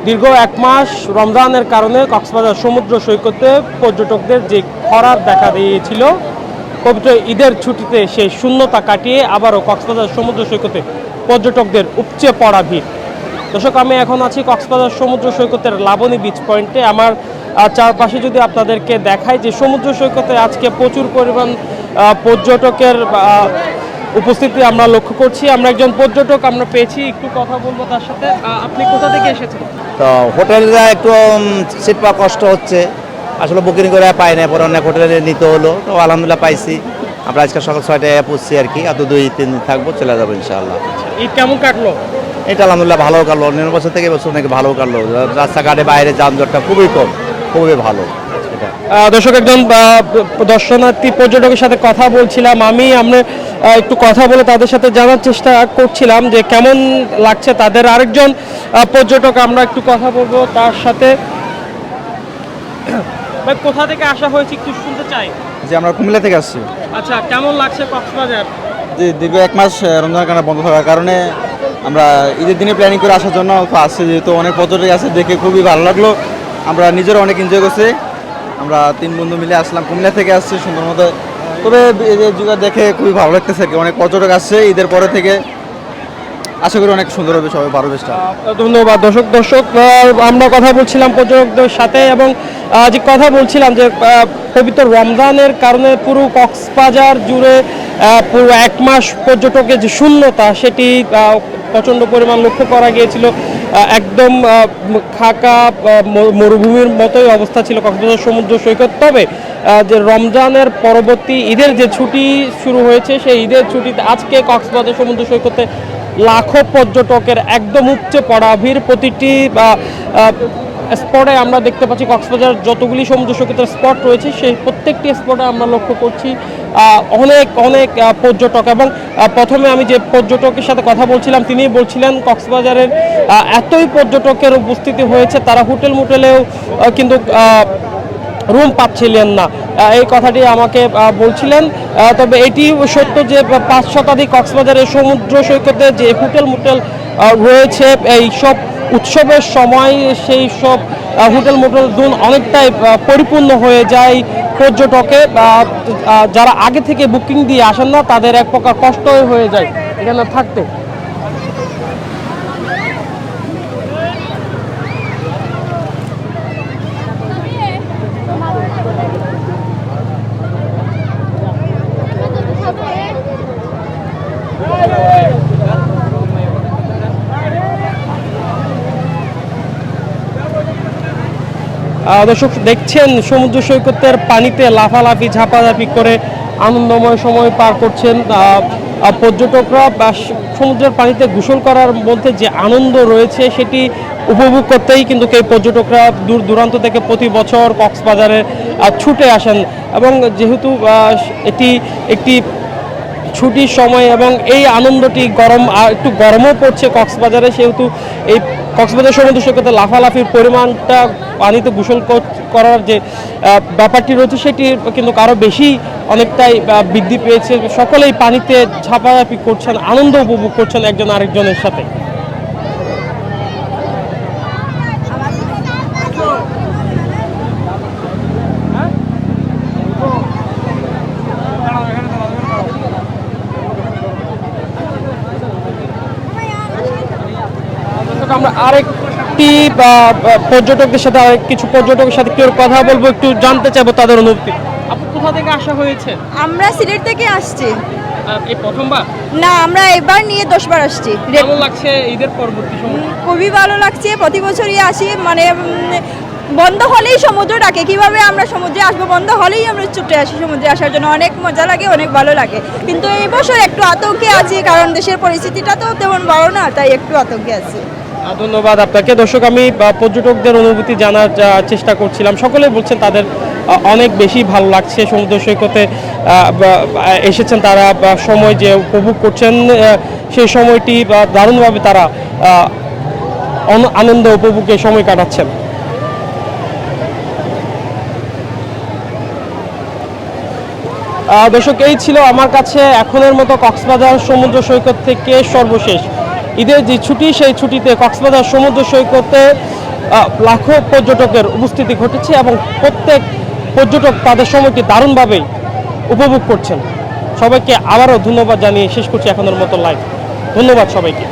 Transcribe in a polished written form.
দীর্ঘ 1 মাস রমজানের কারণে কক্সবাজার সমুদ্র সৈকতে পর্যটকদের যে খরার দেখা দিয়েছিল, পবিত্র ঈদের ছুটিতে সেই শূন্যতা কাটিয়ে আবারও কক্সবাজার সমুদ্র সৈকতে পর্যটকদের উপচে পড়া ভিড়। দর্শক, আমি এখন আছি কক্সবাজার সমুদ্র সৈকতের লাবণী বিচ পয়েন্টে। আমার চারপাশে যদি আপনাদেরকে দেখায় যে সমুদ্র সৈকতে আজকে প্রচুর পরিমাণ পর্যটকের উপস্থিতি আমরা লক্ষ্য করছি। আমরা একজন পর্যটক আমরা পেয়েছি, একটু কথা বলবো তার সাথে। আপনি কোথা থেকে এসেছেন? তো হোটেলরা একটু সিট পাওয়া কষ্ট হচ্ছে, আসলে বুকিং করে পাই না, পরে অনেক হোটেলে নিতে হলো। তো আলহামদুলিল্লাহ পাইছি। আমরা আজকে সকাল 6টায় পৌঁছছি আর কি, এত 2-3 দিন থাকবো, চলে যাবো ইনশাআল্লাহ। ঈদ কেমন কাটলো? এটা আলহামদুলিল্লাহ ভালো কাটলো, অন্য বছর থেকে বছর অনেক ভালো কাটলো। রাস্তাঘাটে বাইরে যানজটটা খুবই কম, খুবই ভালো। দর্শক, একজন দর্শনার্থী পর্যটকের সাথে কথা বলছিলাম আমরা একটু কথা বলে তাদের সাথে জানার চেষ্টা করছিলাম যে কেমন লাগছে তাদের। আরেকজন পর্যটক আমরা একটু কথা বলবো তার সাথে। ভাই, কোথা থেকে আসা হয়েছে একটু শুনতে চাই। যে আমরা কুমিল্লা থেকে আসছি। আচ্ছা, কেমন লাগছে কক্সবাজার? যে দীর্ঘ 1 মাস রমজানের কারণে বন্ধ থাকার কারণে আমরা ঈদের দিনে প্ল্যানিং করে আসার জন্য আসছি, যেহেতু অনেক পর্যটক আছে, দেখে খুবই ভালো লাগলো। আমরা নিজেরা অনেক এনজয় করছি। আমরা 3 বন্ধু মিলে আসলাম, কুমিল্লা থেকে আসছি সুন্দর মতো। তবে এই যে জায়গা দেখে খুবই ভালো লাগতেছে আর কি। অনেক পর্যটক আসছে ঈদের পরে থেকে, আশা করি অনেক সুন্দর হবে, সবাই ভালো বেশটা। ধন্যবাদ। দর্শক, আমরা কথা বলছিলাম পর্যটকদের সাথে এবং যে কথা বলছিলাম যে পবিত্র রমজানের কারণে পুরো কক্সবাজার জুড়ে পুরো 1 মাস পর্যটকের যে শূন্যতা সেটি প্রচণ্ড পরিমাণ লক্ষ্য করা গিয়েছিল। একদম খাকা মরুভূমির মতোই অবস্থা ছিল কক্সবাজার সমুদ্র সৈকত। তবে যে রমজানের পরবর্তী ঈদের যে ছুটি শুরু হয়েছে, সেই ঈদের ছুটিতে আজকে কক্সবাজার সমুদ্র সৈকতে লাখো পর্যটকের একদম উপচে পড়া ভিড়। প্রতিটি স্পটে আমরা দেখতে পাচ্ছি, কক্সবাজার যতগুলি সমুদ্র সৈকতের স্পট রয়েছে সেই প্রত্যেকটি স্পটে আমরা লক্ষ্য করছি অনেক পর্যটক। এবং প্রথমে আমি যে পর্যটকের সাথে কথা বলছিলাম তিনি বলছিলেন কক্সবাজারের এতই পর্যটকের উপস্থিতি হয়েছে, তারা মোটেলেও কিন্তু রুম পাচ্ছিলেন না, এই কথাটি আমাকে বলছিলেন। তবে এটি সত্য যে 5 শতাধিক কক্সবাজারের সমুদ্র সৈকতে যে হোটেল রয়েছে, এই সব উৎসবের সময় সেই সব হোটেল জোন অনেকটাই পরিপূর্ণ হয়ে যায় পর্যটকে। যারা আগে থেকে বুকিং দিয়ে আসেন না তাদের এক প্রকার কষ্ট হয়ে যায় এখানে থাকতে। দর্শক, দেখছেন সমুদ্র সৈকতের পানিতে লাফালাফি ঝাপাঝাপি করে আনন্দময় সময় পার করছেন পর্যটকরা। সমুদ্রের পানিতে গোসল করার মধ্যে যে আনন্দ রয়েছে সেটি উপভোগ করতেই কিন্তু এই পর্যটকরা দূর দূরান্ত থেকে প্রতি বছর কক্সবাজারে ছুটে আসেন। এবং যেহেতু এটি একটি ছুটির সময় এবং এই আনন্দটি একটু গরমও পড়ছে কক্সবাজারে, সেহেতু এই কক্সবাজার সমুদ্র সৈকতে লাফালাফির পরিমাণটা, পানিতে গোসল করার যে ব্যাপারটি রয়েছে সেটি কিন্তু আরও বেশি অনেকটাই বৃদ্ধি পেয়েছে। সকলেই পানিতে ঝাপাঝাপি করছেন, আনন্দ উপভোগ করছেন একজন আরেকজনের সাথে। আমরা আরেকটি পর্যটকদের সাথে কিছু পর্যটকের সাথে একটু কথা বলবো, একটু জানতে চাইবো তাদের অনুভূতি। আপনি কোথা থেকে আসা হয়েছে? আমরা সিলেট থেকে আসছি। এই প্রথমবার? না, আমরা এবার নিয়ে 10 বার আসছি। কেমন লাগছে ঈদের পরবর্তী সময়? খুবই ভালো লাগছে, প্রতি বছরই আসি। মানে বন্ধ হলেই সমুদ্র ডাকে, কিভাবে আমরা সমুদ্রে আসবো, বন্ধ হলেই আমরা ছুটে আসি সমুদ্রে আসার জন্য। অনেক মজা লাগে, অনেক ভালো লাগে। কিন্তু এই বছর একটু আতঙ্কে আছি, কারণ দেশের পরিস্থিতিটা তো তেমন ভালো না, তাই একটু আতঙ্কে আছি। ধন্যবাদ আপনাকে। দর্শক, আমি পর্যটকদের অনুভূতি জানার চেষ্টা করছিলাম। সকলেই বলছেন তাদের অনেক বেশি ভালো লাগছে সমুদ্র সৈকতে এসেছেন, তারা সময় যে উপভোগ করছেন সেই সময়টি দারুণভাবে তারা আনন্দ উপভোগে সময় কাটাচ্ছেন। দর্শক, এই ছিল আমার কাছে এখনের মতো কক্সবাজার সমুদ্র সৈকত থেকে সর্বশেষ ঈদের যে ছুটি, সেই ছুটিতে কক্সবাজার সমুদ্র সৈকতে লাখো পর্যটকের উপস্থিতি ঘটেছে এবং প্রত্যেক পর্যটক তাদের সময়কে দারুণভাবে উপভোগ করছেন। সবাইকে আবারও ধন্যবাদ জানিয়ে শেষ করছি এখনের মতো লাইভ। ধন্যবাদ সবাইকে।